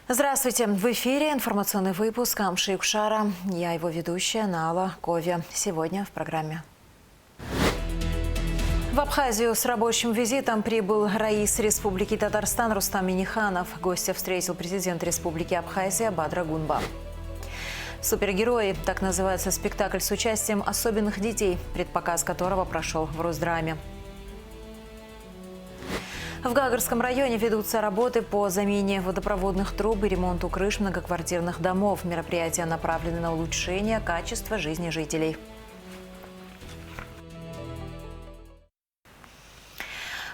Здравствуйте! В эфире информационный выпуск Амши Укшара. Я его ведущая Нала Кови. Сегодня в программе. В Абхазию с рабочим визитом прибыл раис Республики Татарстан Рустам Минниханов. Гостя встретил президент Республики Абхазия Бадра Гунба. «Супергерои» – так называется спектакль с участием особенных детей, предпоказ которого прошел в Росдраме. В Гагарском районе ведутся работы по замене водопроводных труб и ремонту крыш многоквартирных домов. Мероприятия направлены на улучшение качества жизни жителей.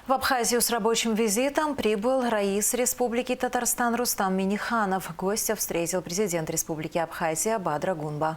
В Абхазию с рабочим визитом прибыл раис Республики Татарстан Рустам Минниханов. Гостя встретил президент Республики Абхазия Бадра Гунба.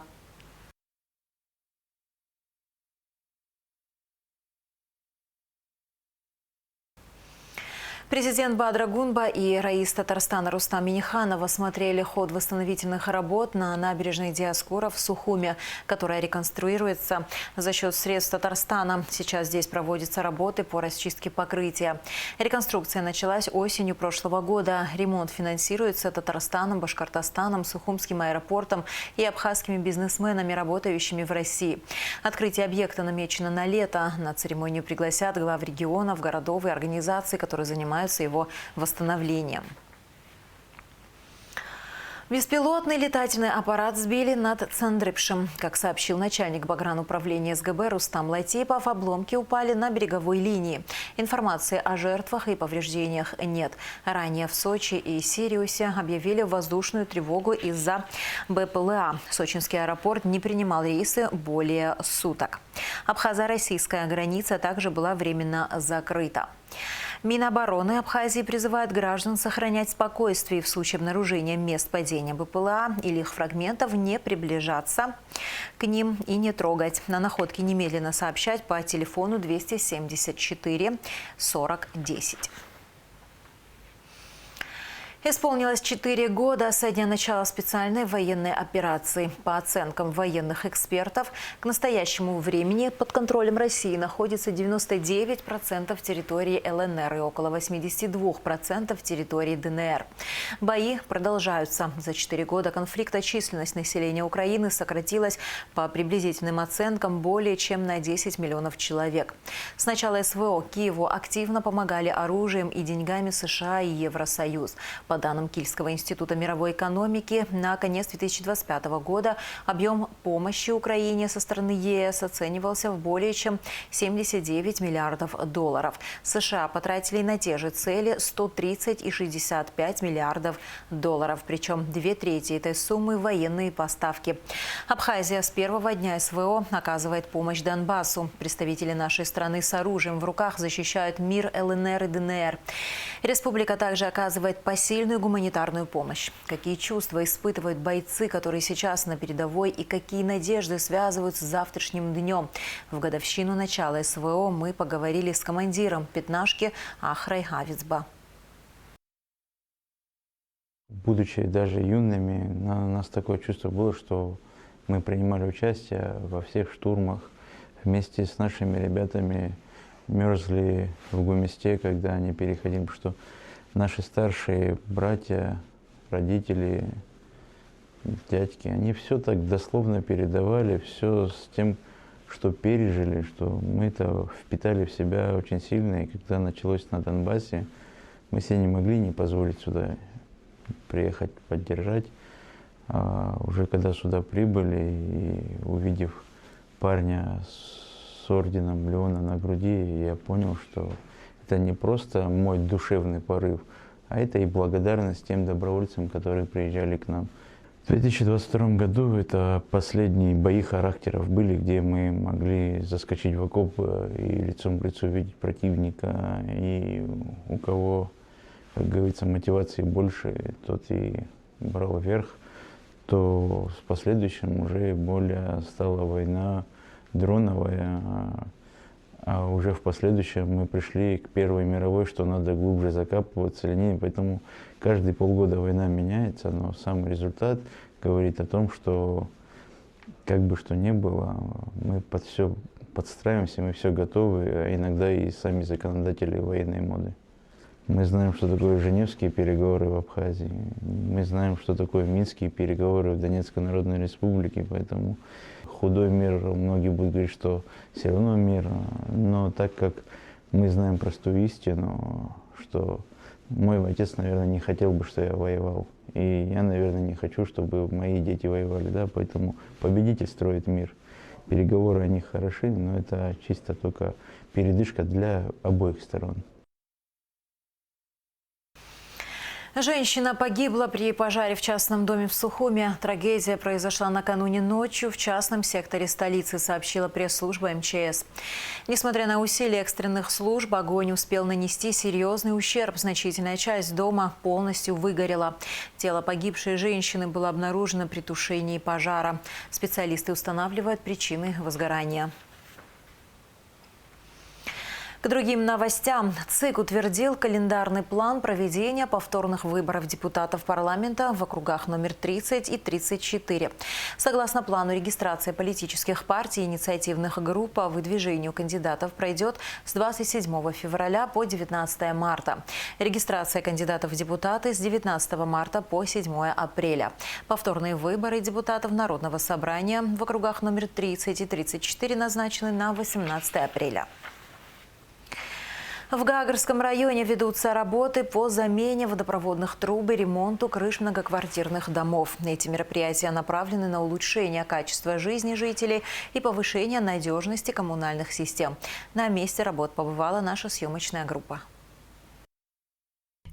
Президент Бадра Гунба и раис Татарстана Рустам Минниханов осмотрели ход восстановительных работ на набережной Диоскура в Сухуме, которая реконструируется за счет средств Татарстана. Сейчас здесь проводятся работы по расчистке покрытия. Реконструкция началась осенью прошлого года. Ремонт финансируется Татарстаном, Башкортостаном, Сухумским аэропортом и абхазскими бизнесменами, работающими в России. Открытие объекта намечено на лето. На церемонию пригласят глав регионов, городов и организаций, которые занимаются его восстановлением. Беспилотный летательный аппарат сбили над Цандрыпшем. Как сообщил начальник Багран-управления СГБ Рустам Латипов, обломки упали на береговой линии. Информации о жертвах и повреждениях нет. Ранее в Сочи и Сириусе объявили воздушную тревогу из-за БПЛА. Сочинский аэропорт не принимал рейсы более суток. Абхазо-российская граница также была временно закрыта. Минобороны Абхазии призывает граждан сохранять спокойствие в случае обнаружения мест падения БПЛА или их фрагментов, не приближаться к ним и не трогать. На находки немедленно сообщать по телефону 274 40 10. Исполнилось 4 года со дня начала специальной военной операции. По оценкам военных экспертов, к настоящему времени под контролем России находится 99% территории ЛНР и около 82% территории ДНР. Бои продолжаются. За 4 года конфликта численность населения Украины сократилась по приблизительным оценкам более чем на 10 миллионов человек. С начала СВО Киеву активно помогали оружием и деньгами США и Евросоюз. По данным Кильского института мировой экономики, на конец 2025 года объем помощи Украине со стороны ЕС оценивался в более чем 79 миллиардов долларов. США потратили на те же цели 130 и 65 миллиардов долларов, причем 2/3 этой суммы – военные поставки. Абхазия с первого дня СВО оказывает помощь Донбассу. Представители нашей страны с оружием в руках защищают мир ЛНР и ДНР. Республика также оказывает посильную гуманитарную помощь. Какие чувства испытывают бойцы, которые сейчас на передовой, и какие надежды связывают с завтрашним днем? В годовщину начала СВО мы поговорили с командиром пятнашки Ахрой Авицба. Будучи даже юными, у нас такое чувство было, что мы принимали участие во всех штурмах. Вместе с нашими ребятами мерзли в Гуместе, когда они переходили, потому что наши старшие братья, родители, дядьки, они все так дословно передавали, все с тем, что пережили, что мы это впитали в себя очень сильно. И когда началось на Донбассе, мы себе не могли не позволить сюда приехать, поддержать. А уже когда сюда прибыли и увидев парня с орденом Леона на груди, я понял, что это не просто мой душевный порыв, а это и благодарность тем добровольцам, которые приезжали к нам. В 2022 году это последние бои характеров были, где мы могли заскочить в окоп и лицом к лицу видеть противника. И у кого, как говорится, мотивации больше, тот и брал верх. То в последующем уже более стала война дроновая. А уже в последующем мы пришли к Первой мировой, что надо глубже закапываться или нет. Поэтому каждые полгода война меняется, но сам результат говорит о том, что как бы что ни было, мы под все подстраиваемся, мы все готовы, а иногда и сами законодатели военной моды. Мы знаем, что такое Женевские переговоры в Абхазии. Мы знаем, что такое Минские переговоры в Донецкой Народной Республике. Поэтому худой мир, многие будут говорить, что все равно мир. Но так как мы знаем простую истину, что мой отец, наверное, не хотел бы, что я воевал. И я, наверное, не хочу, чтобы мои дети воевали. Да? Поэтому победитель строит мир. Переговоры, они хороши, но это чисто только передышка для обоих сторон. Женщина погибла при пожаре в частном доме в Сухуме. Трагедия произошла накануне ночью в частном секторе столицы, сообщила пресс-служба МЧС. Несмотря на усилия экстренных служб, огонь успел нанести серьезный ущерб. Значительная часть дома полностью выгорела. Тело погибшей женщины было обнаружено при тушении пожара. Специалисты устанавливают причины возгорания. К другим новостям. ЦИК утвердил календарный план проведения повторных выборов депутатов парламента в округах номер 30 и 34. Согласно плану, регистрация политических партий и инициативных групп по выдвижению кандидатов пройдет с 27 февраля по 19 марта. Регистрация кандидатов в депутаты с 19 марта по 7 апреля. Повторные выборы депутатов Народного собрания в округах номер 30 и 34 назначены на 18 апреля. В Гагарском районе ведутся работы по замене водопроводных труб и ремонту крыш многоквартирных домов. Эти мероприятия направлены на улучшение качества жизни жителей и повышение надежности коммунальных систем. На месте работ побывала наша съемочная группа.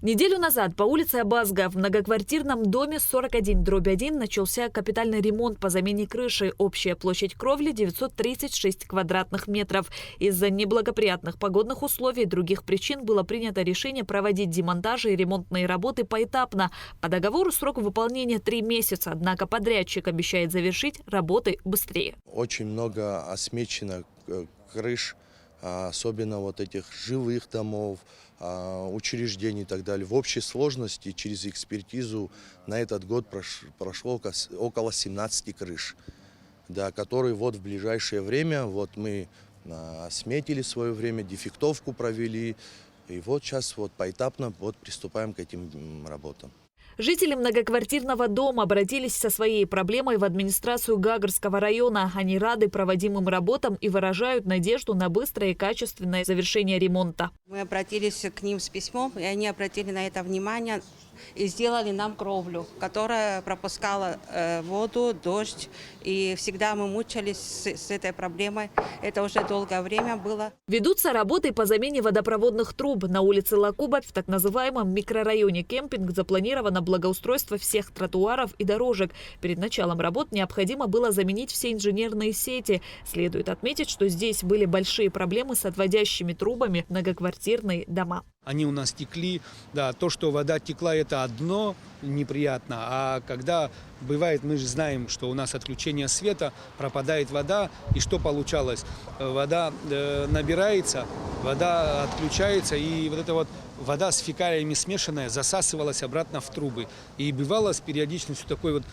Неделю назад по улице Абазга в многоквартирном доме 41/1 начался капитальный ремонт по замене крыши. Общая площадь кровли 936 квадратных метров. Из-за неблагоприятных погодных условий и других причин было принято решение проводить демонтажи и ремонтные работы поэтапно. По договору срок выполнения 3 месяца, однако подрядчик обещает завершить работы быстрее. Очень много осмечено крыш, особенно вот этих жилых домов, учреждений и так далее. В общей сложности через экспертизу на этот год прошло около 17 крыш, да, которые вот в ближайшее время вот мы сметили в свое время, дефектовку провели, и вот сейчас вот поэтапно вот приступаем к этим работам. Жители многоквартирного дома обратились со своей проблемой в администрацию Гагарского района. Они рады проводимым работам и выражают надежду на быстрое и качественное завершение ремонта. Мы обратились к ним с письмом, и они обратили на это внимание и сделали нам кровлю, которая пропускала воду, дождь. И всегда мы мучались с этой проблемой. Это уже долгое время было. Ведутся работы по замене водопроводных труб. На улице Лакуба в так называемом микрорайоне Кемпинг запланировано благоустройство всех тротуаров и дорожек. Перед началом работ необходимо было заменить все инженерные сети. Следует отметить, что здесь были большие проблемы с отводящими трубами в многоквартирные дома. Они у нас текли, да, то, что вода текла, это одно неприятно, а когда бывает, мы же знаем, что у нас отключение света, пропадает вода, и что получалось? Вода набирается, вода отключается, и вот эта вот вода с фекалиями смешанная засасывалась обратно в трубы. И бывало с периодичностью такой вот,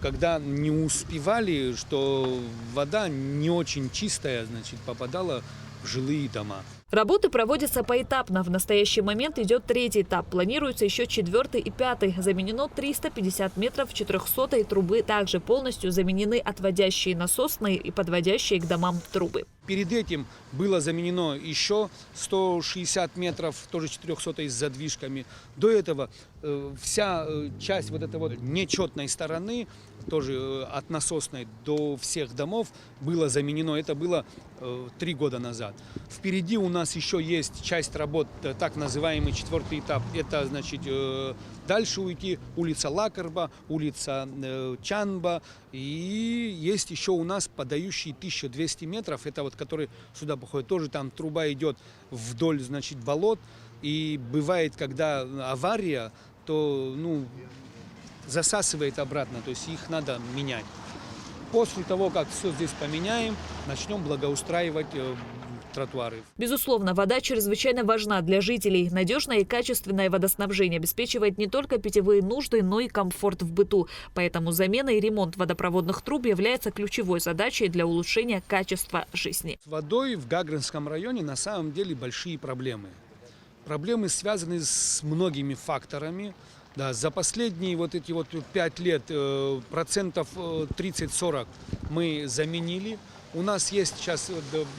когда не успевали, что вода не очень чистая, значит, попадала в жилые дома. Работы проводятся поэтапно. В настоящий момент идет 3-й этап. Планируется еще 4-й и 5-й. Заменено 350 метров 400-й трубы. Также полностью заменены отводящие насосные и подводящие к домам трубы. Перед этим было заменено еще 160 метров, тоже 400-й с задвижками. До этого вся часть вот этой вот нечетной стороны, тоже от насосной до всех домов, было заменено. Это было 3 года назад. Впереди у нас еще есть часть работ, так называемый 4-й этап. Это значит дальше уйти, улица Лакарба, улица Чанба. И есть еще у нас подающий 1200 метров, это вот который сюда походит, тоже там труба идет вдоль, значит, болот. И бывает, когда авария, то засасывает обратно, то есть их надо менять. После того, как все здесь поменяем, начнем благоустраивать тротуары. Безусловно, вода чрезвычайно важна для жителей. Надежное и качественное водоснабжение обеспечивает не только питьевые нужды, но и комфорт в быту. Поэтому замена и ремонт водопроводных труб является ключевой задачей для улучшения качества жизни. С водой в Гагарском районе на самом деле большие проблемы. Проблемы связаны с многими факторами. Да, за последние вот эти вот 5 лет процентов 30-40 мы заменили. У нас есть сейчас,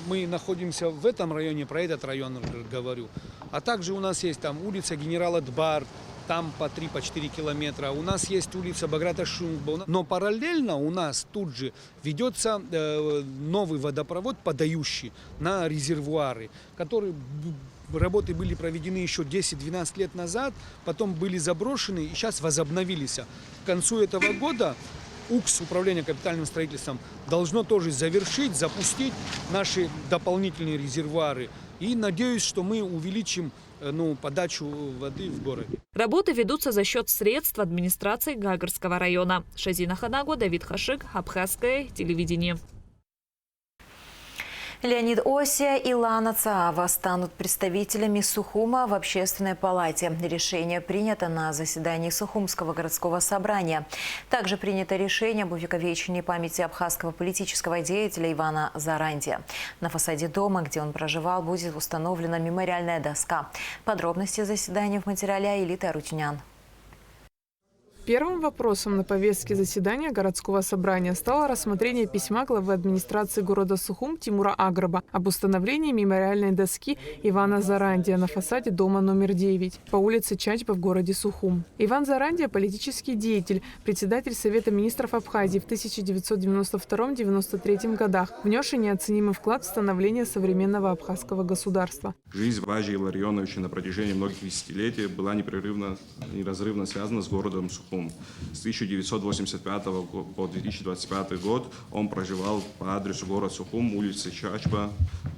мы находимся в этом районе, про этот район говорю. А также у нас есть там улица Генерала Дбар, там по 3-4 километра. У нас есть улица Баграта Шумба. Но параллельно у нас тут же ведется новый водопровод, подающий на резервуары, которые... Работы были проведены еще 10-12 лет назад, потом были заброшены и сейчас возобновились. К концу этого года УКС, Управление капитальным строительством, должно тоже завершить, запустить наши дополнительные резервуары. И надеюсь, что мы увеличим подачу воды в городе. Работы ведутся за счет средств администрации Гагарского района. Шазина Ханаго, Давид Хашик, Абхазское телевидение. Леонид Осия и Лана Цаава станут представителями Сухума в Общественной палате. Решение принято на заседании Сухумского городского собрания. Также принято решение об увековечении памяти абхазского политического деятеля Ивана Зарандия. На фасаде дома, где он проживал, будет установлена мемориальная доска. Подробности заседания в материале Аэлиты Арутюнян. Первым вопросом на повестке заседания городского собрания стало рассмотрение письма главы администрации города Сухум Тимура Аграба об установлении мемориальной доски Ивана Зарандия на фасаде дома номер 9 по улице Чачба в городе Сухум. Иван Зарандия – политический деятель, председатель Совета министров Абхазии в 1992-1993 годах, внесший неоценимый вклад в становление современного абхазского государства. Жизнь Важи Илларионовича на протяжении многих десятилетий была неразрывно связана с городом Сухум. С 1985 по 2025 год он проживал по адресу город Сухум, улица Чачба,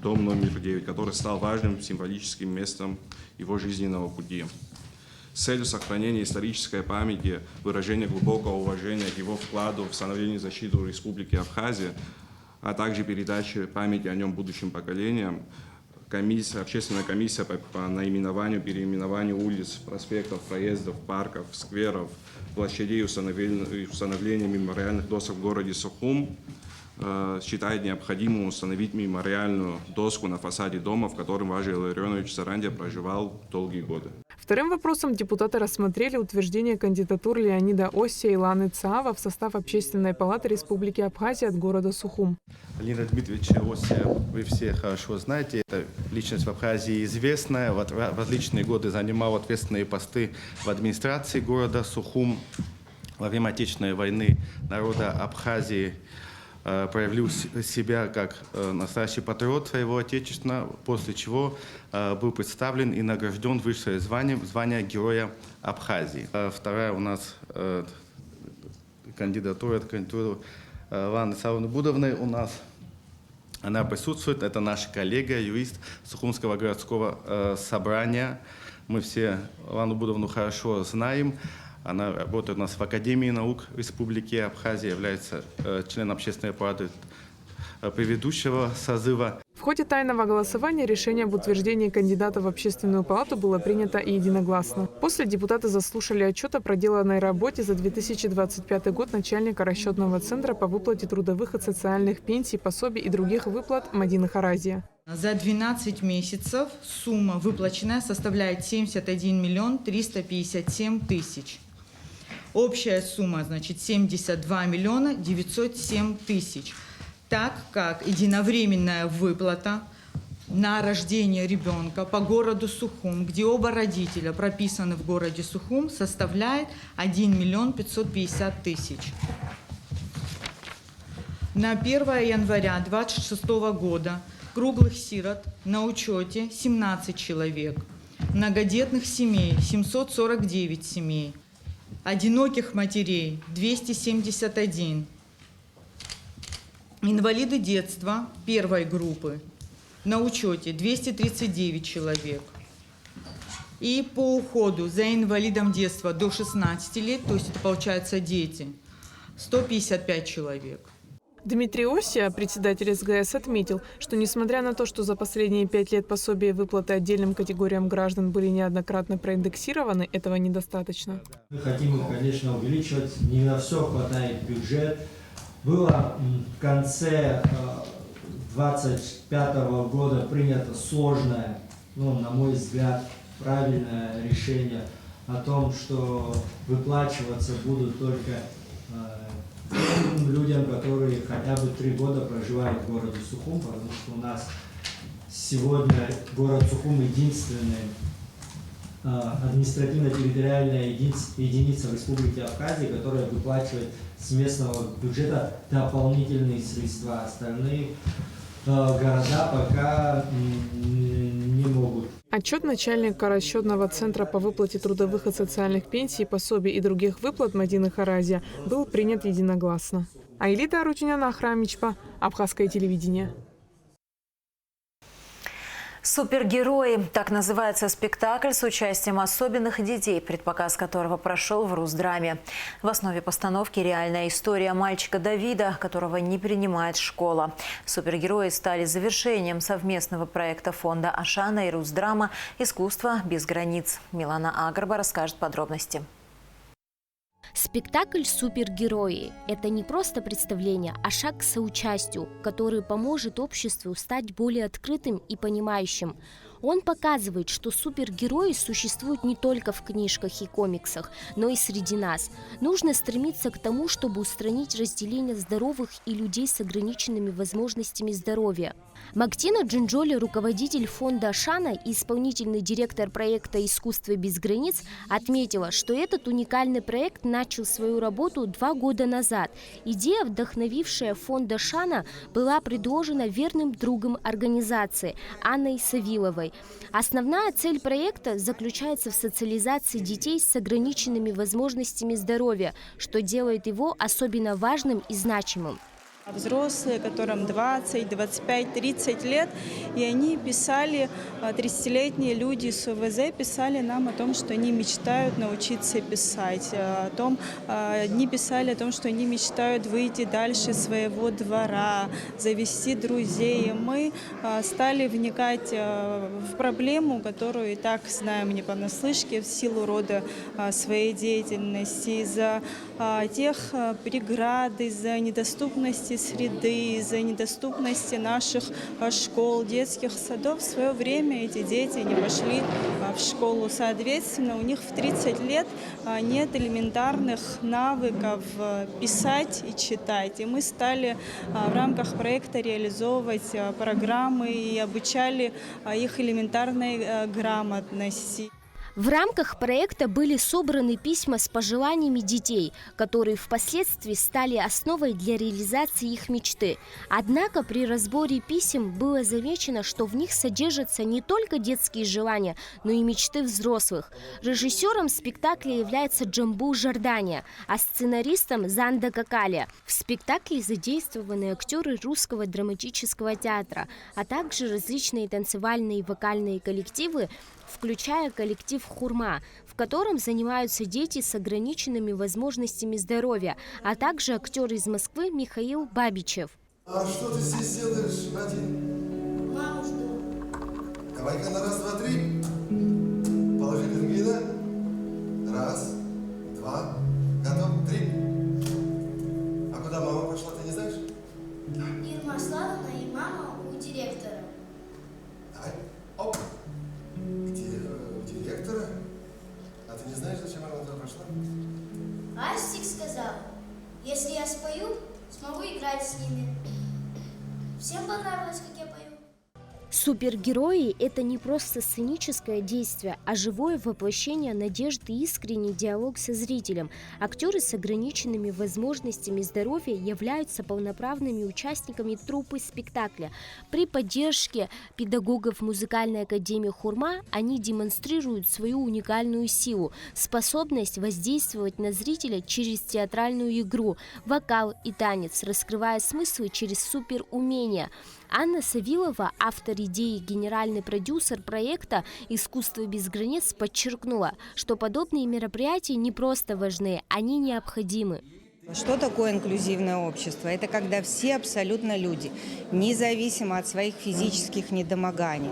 дом номер 9, который стал важным символическим местом его жизненного пути. С целью сохранения исторической памяти, выражения глубокого уважения к его вкладу в становление и защиту Республики Абхазия, а также передачи памяти о нем будущим поколениям, общественная комиссия по наименованию, переименованию улиц, проспектов, проездов, парков, скверов, площадей и установления мемориальных досок в городе Сухум считает необходимым установить мемориальную доску на фасаде дома, в котором Важи Илларионович Зарандия проживал долгие годы. Вторым вопросом депутаты рассмотрели утверждение кандидатур Леонида Осия и Ланы Цаава в состав Общественной палаты Республики Абхазия от города Сухум. Леонид Дмитриевич Осия вы все хорошо знаете. Это личность в Абхазии известная. В различные годы занимал ответственные посты в администрации города Сухум. Во время Отечественной войны народа Абхазии проявил себя как настоящий патриот своего отечества, после чего был представлен и награжден высшее звание Героя Абхазии. Вторая у нас кандидатура Ланы Цаавы Будовны у нас. Она присутствует, это наша коллега, юрист Сухумского городского собрания. Мы все Лану Будовну хорошо знаем. Она работает у нас в Академии наук Республики Абхазия, является членом Общественной палаты предыдущего созыва. В ходе тайного голосования решение об утверждении кандидата в Общественную палату было принято единогласно. После депутаты заслушали отчет о проделанной работе за 2025 год начальника расчетного центра по выплате трудовых и социальных пенсий, пособий и других выплат Мадины Харазия. За 12 месяцев сумма выплаченная составляет 71 миллион 357 тысяч. Общая сумма, значит, 72 миллиона 907 тысяч. Так как единовременная выплата на рождение ребенка по городу Сухум, где оба родителя прописаны в городе Сухум, составляет 1 миллион 550 тысяч. На 1 января 2026 года круглых сирот на учете 17 человек, многодетных семей 749 семей, одиноких матерей 271, инвалиды детства первой группы на учете 239 человек. И по уходу за инвалидом детства до 16 лет, то есть это получается дети, 155 человек. Дмитрий Осия, председатель СГС, отметил, что несмотря на то, что за последние 5 лет пособия и выплаты отдельным категориям граждан были неоднократно проиндексированы, этого недостаточно. Мы хотим их, конечно, увеличивать, не на все хватает бюджет. Было в конце 2025 года принято сложное, на мой взгляд, правильное решение о том, что выплачиваться будут только людям, которые хотя бы 3 года проживают в городе Сухум, потому что у нас сегодня город Сухум единственный административно-территориальная единица в Республике Абхазия, которая выплачивает с местного бюджета дополнительные средства. Остальные города пока не могут. Отчет начальника расчетного центра по выплате трудовых и социальных пенсий, пособий и других выплат Мадины Харазия был принят единогласно. Айлида Арутюняна, Ахрамичпа, Абхазское телевидение. «Супергерои» – так называется спектакль с участием особенных детей, предпоказ которого прошел в Русдраме. В основе постановки реальная история мальчика Давида, которого не принимает школа. «Супергерои» стали завершением совместного проекта фонда Ашана и Русдрама «Искусство без границ». Милана Агрба расскажет подробности. Спектакль «Супергерои» – это не просто представление, а шаг к соучастию, который поможет обществу стать более открытым и понимающим. Он показывает, что супергерои существуют не только в книжках и комиксах, но и среди нас. Нужно стремиться к тому, чтобы устранить разделение здоровых и людей с ограниченными возможностями здоровья. Мактина Джинджоли, руководитель фонда Ашана и исполнительный директор проекта «Искусство без границ», отметила, что этот уникальный проект начал свою работу 2 года назад. Идея, вдохновившая фонд Ашана, была предложена верным другом организации Анной Савиловой. Основная цель проекта заключается в социализации детей с ограниченными возможностями здоровья, что делает его особенно важным и значимым. Взрослые, которым 20, 25, 30 лет, и они писали, 30-летние люди с ОВЗ писали нам о том, что они мечтают научиться писать, они писали о том, что они мечтают выйти дальше своего двора, завести друзей. Мы стали вникать в проблему, которую и так знаем не понаслышке в силу рода своей деятельности, из-за тех преград, из-за недоступности среды, из-за недоступности наших школ, детских садов. В свое время эти дети не пошли в школу. Соответственно, у них в 30 лет нет элементарных навыков писать и читать. И мы стали в рамках проекта реализовывать программы и обучали их элементарной грамотности. В рамках проекта были собраны письма с пожеланиями детей, которые впоследствии стали основой для реализации их мечты. Однако при разборе писем было замечено, что в них содержатся не только детские желания, но и мечты взрослых. Режиссером спектакля является Джамбу Жордания, а сценаристом Занда Какалия. В спектакле задействованы актеры Русского драматического театра, а также различные танцевальные и вокальные коллективы, включая коллектив «Хурма», в котором занимаются дети с ограниченными возможностями здоровья, а также актер из Москвы Михаил Бабичев. А что ты здесь делаешь один? Маму жду. Давай-ка на раз, два, три. Положи пингвина. 1, 2, готов, 3. А куда мама пошла, ты не знаешь? Ирма Аслановна и мама у директора. Давай, оп. Где у директора? А ты не знаешь, зачем она туда пошла? Астик сказал, если я спою, смогу играть с ними. Всем понравилось, как я пою? Супергерои – это не просто сценическое действие, а живое воплощение надежды и искренний диалог со зрителем. Актеры с ограниченными возможностями здоровья являются полноправными участниками труппы спектакля. При поддержке педагогов музыкальной академии «Хурма» они демонстрируют свою уникальную силу, способность воздействовать на зрителя через театральную игру, вокал и танец, раскрывая смыслы через суперумения. Анна Савилова, автор идеи и генеральный продюсер проекта «Искусство без границ», подчеркнула, что подобные мероприятия не просто важны, они необходимы. Что такое инклюзивное общество? Это когда все абсолютно люди, независимо от своих физических недомоганий,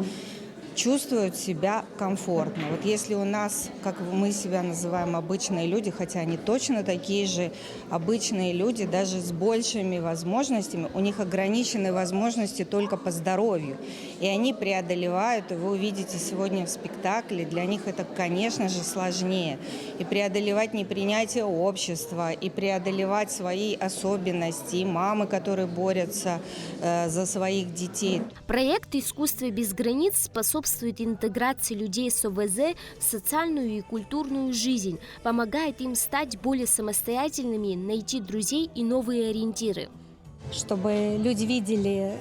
чувствуют себя комфортно. Вот если у нас, как мы себя называем, обычные люди, хотя они точно такие же обычные люди, даже с большими возможностями, у них ограничены возможности только по здоровью. И они преодолевают, и вы увидите сегодня в спектакле, для них это, конечно же, сложнее. И преодолевать непринятие общества, и преодолевать свои особенности, и мамы, которые борются за своих детей. Проект «Искусство без границ» способствует интеграции людей с ОВЗ в социальную и культурную жизнь, помогает им стать более самостоятельными, найти друзей и новые ориентиры. Чтобы люди видели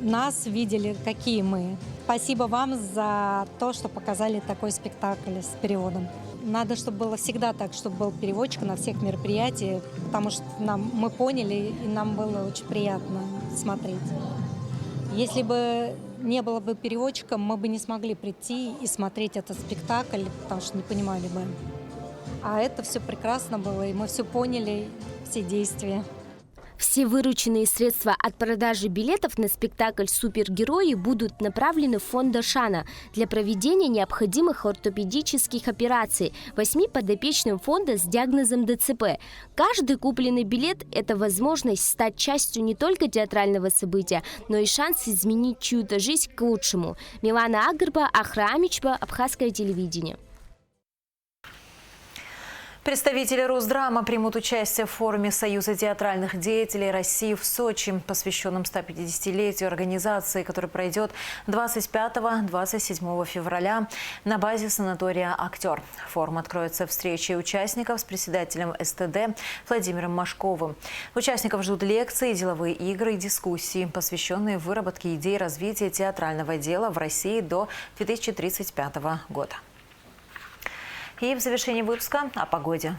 нас, видели, какие мы. Спасибо вам за то, что показали такой спектакль с переводом. Надо, чтобы было всегда так, чтобы был переводчик на всех мероприятиях, потому что мы поняли, и нам было очень приятно смотреть. Если бы не было бы переводчика, мы бы не смогли прийти и смотреть этот спектакль, потому что не понимали бы. А это все прекрасно было, и мы все поняли, все действия. Все вырученные средства от продажи билетов на спектакль «Супергерои» будут направлены в фонд Ашана для проведения необходимых ортопедических операций 8 подопечным фонда с диагнозом ДЦП. Каждый купленный билет – это возможность стать частью не только театрального события, но и шанс изменить чью-то жизнь к лучшему. Милана Агрба, Ахра Амичба, Абхазское телевидение. Представители Росдрама примут участие в форуме Союза театральных деятелей России в Сочи, посвященном 150-летию организации, который пройдет 25-27 февраля на базе санатория «Актер». Форум откроется встречей участников с председателем СТД Владимиром Машковым. Участников ждут лекции, деловые игры и дискуссии, посвященные выработке идей развития театрального дела в России до 2035 года. И в завершении выпуска о погоде.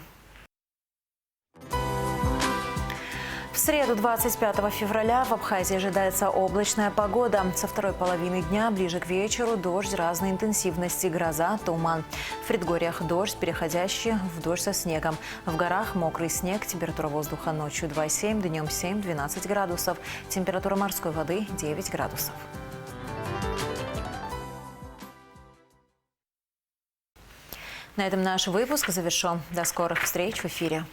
В среду 25 февраля в Абхазии ожидается облачная погода. Со второй половины дня ближе к вечеру дождь разной интенсивности, гроза, туман. В предгорьях дождь, переходящий в дождь со снегом. В горах мокрый снег, температура воздуха ночью 2,7, днем 7-12 градусов. Температура морской воды 9 градусов. На этом наш выпуск завершен. До скорых встреч в эфире.